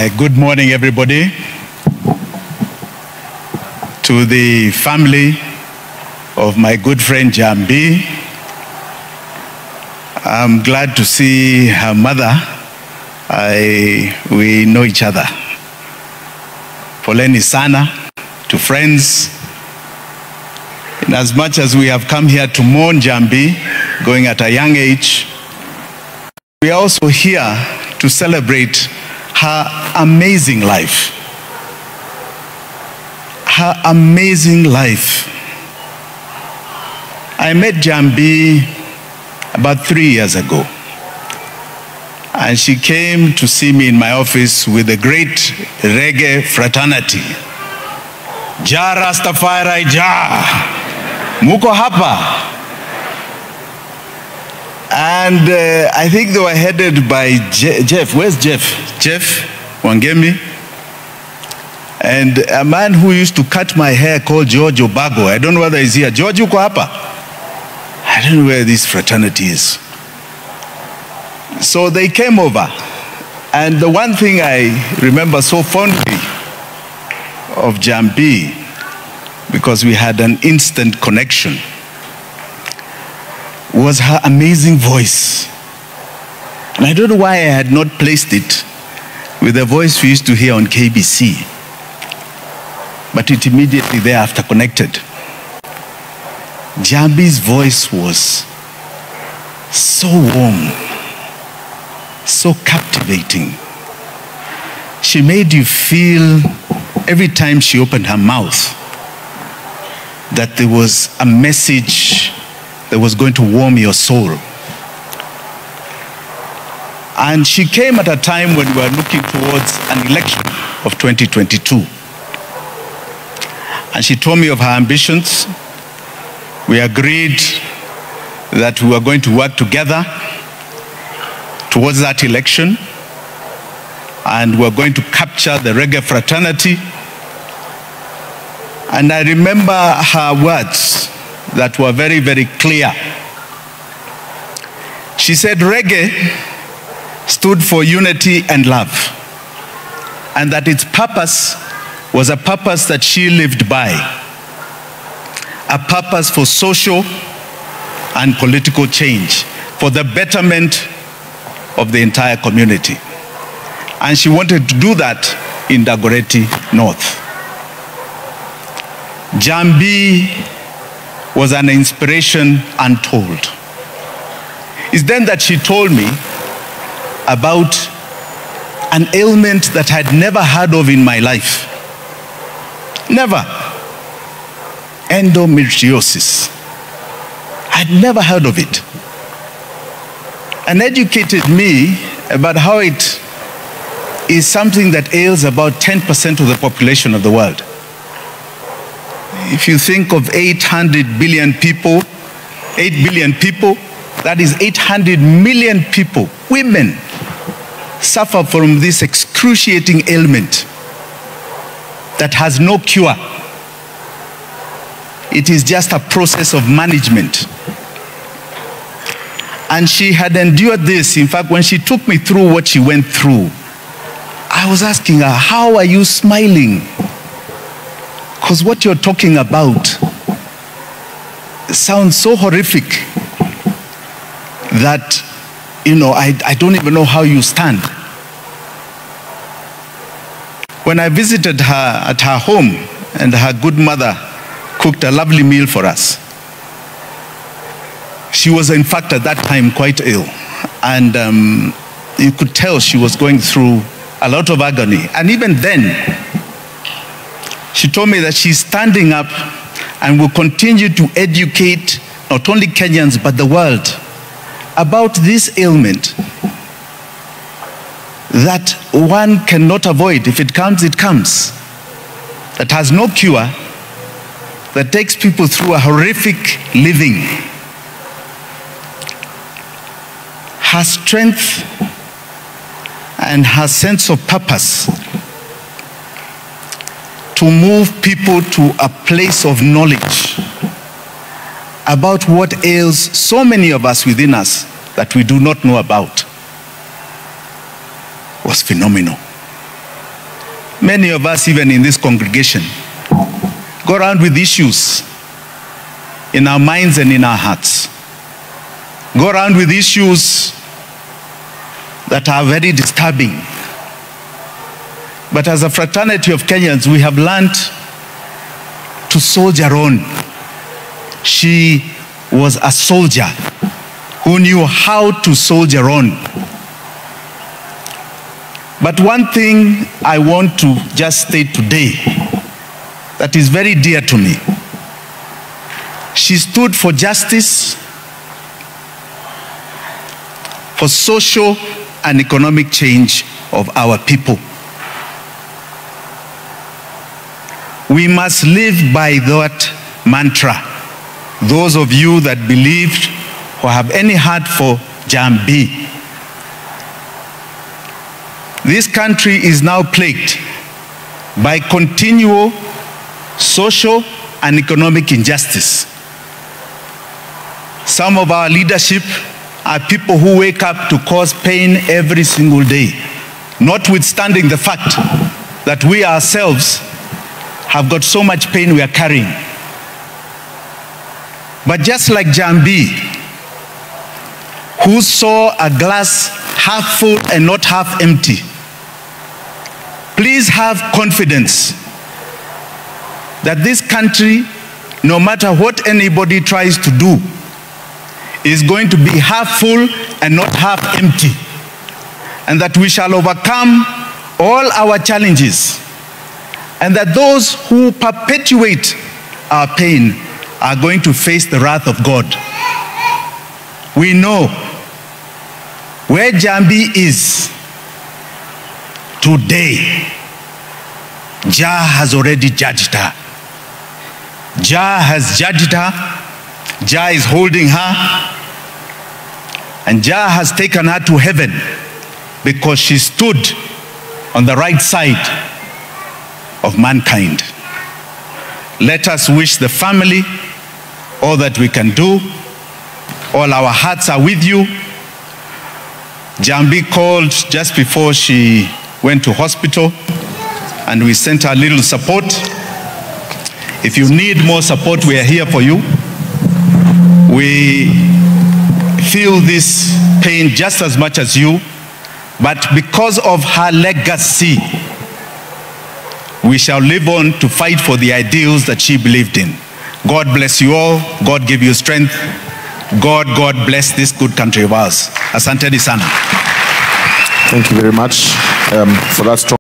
Good morning, everybody. To the family of my good friend Jambi, I'm glad to see her mother. We know each other. Poleni sana to friends. In as much as we have come here to mourn Jambi, going at a young age, we are also here to celebrate her amazing life. Her amazing life. I met Jambi about 3 years ago, and she came to see me in my office with a great reggae fraternity. Ja Rastafari Ja, muko hapa. And I think they were headed by Jeff. Where's Jeff? Jeff Wangemi. And a man who used to cut my hair called George Obago. I don't know whether he's here. George, uko hapa? I don't know where this fraternity is. So they came over. And the one thing I remember so fondly of Jambi, because we had an instant connection, was her amazing voice. And I don't know why I had not placed it with the voice we used to hear on KBC, but it immediately thereafter connected. Jambi's voice was so warm, so captivating. She made you feel every time she opened her mouth that there was a message that was going to warm your soul. And she came at a time when we were looking towards an election of 2022. And she told me of her ambitions. We agreed that we were going to work together towards that election, and we were going to capture the reggae fraternity. And I remember her words that were very, very clear. She said reggae stood for unity and love, and that its purpose was a purpose that she lived by, a purpose for social and political change, for the betterment of the entire community. And she wanted to do that in Dagoretti North. Jambi was an inspiration untold. It's then that she told me about an ailment that I'd never heard of in my life. Never. Endometriosis. I'd never heard of it. And educated me about how it is something that ails about 10% of the population of the world. If you think of 800 billion people, 8 billion people, that is 800 million people, women, suffer from this excruciating ailment that has no cure. It is just a process of management. And she had endured this. In fact, when she took me through what she went through, I was asking her, how are you smiling? Because what you're talking about sounds so horrific that, I don't even know how you stand. When I visited her at her home, and her good mother cooked a lovely meal for us, she was in fact at that time quite ill. And you could tell she was going through a lot of agony. And even then, she told me that she's standing up and will continue to educate not only Kenyans but the world about this ailment that one cannot avoid. If it comes, it comes. That has no cure, that takes people through a horrific living. Her strength and her sense of purpose to move people to a place of knowledge about what ails so many of us within us that we do not know about was phenomenal. many of us even in this congregation, go around with issues in our minds and in our hearts. Go around with issues that are very disturbing. But as a fraternity of Kenyans, we have learned to soldier on. She was a soldier who knew how to soldier on. But one thing I want to just state today that is very dear to me. She stood for justice, for social and economic change of our people. We must live by that mantra. Those of you that believed or have any heart for Jambi, this country is now plagued by continual social and economic injustice. Some of our leadership are people who wake up to cause pain every single day, notwithstanding the fact that we ourselves have got so much pain we are carrying. But just like Jambi, who saw a glass half full and not half empty, please have confidence that this country, no matter what anybody tries to do, is going to be half full and not half empty, and that we shall overcome all our challenges, and that those who perpetuate our pain are going to face the wrath of God. We know where Jambi is today, Jah has already judged her. Jah has judged her. Jah is holding her. And Jah has taken her to heaven because she stood on the right side of mankind. Let us wish the family all that we can do. All our hearts are with you. Jambi called just before she went to hospital, and we sent her a little support. If you need more support, we are here for you. We feel this pain just as much as you, but because of her legacy, we shall live on to fight for the ideals that she believed in. God bless you all. God give you strength. God bless this good country of ours. Asante sana. Thank you very much for that strong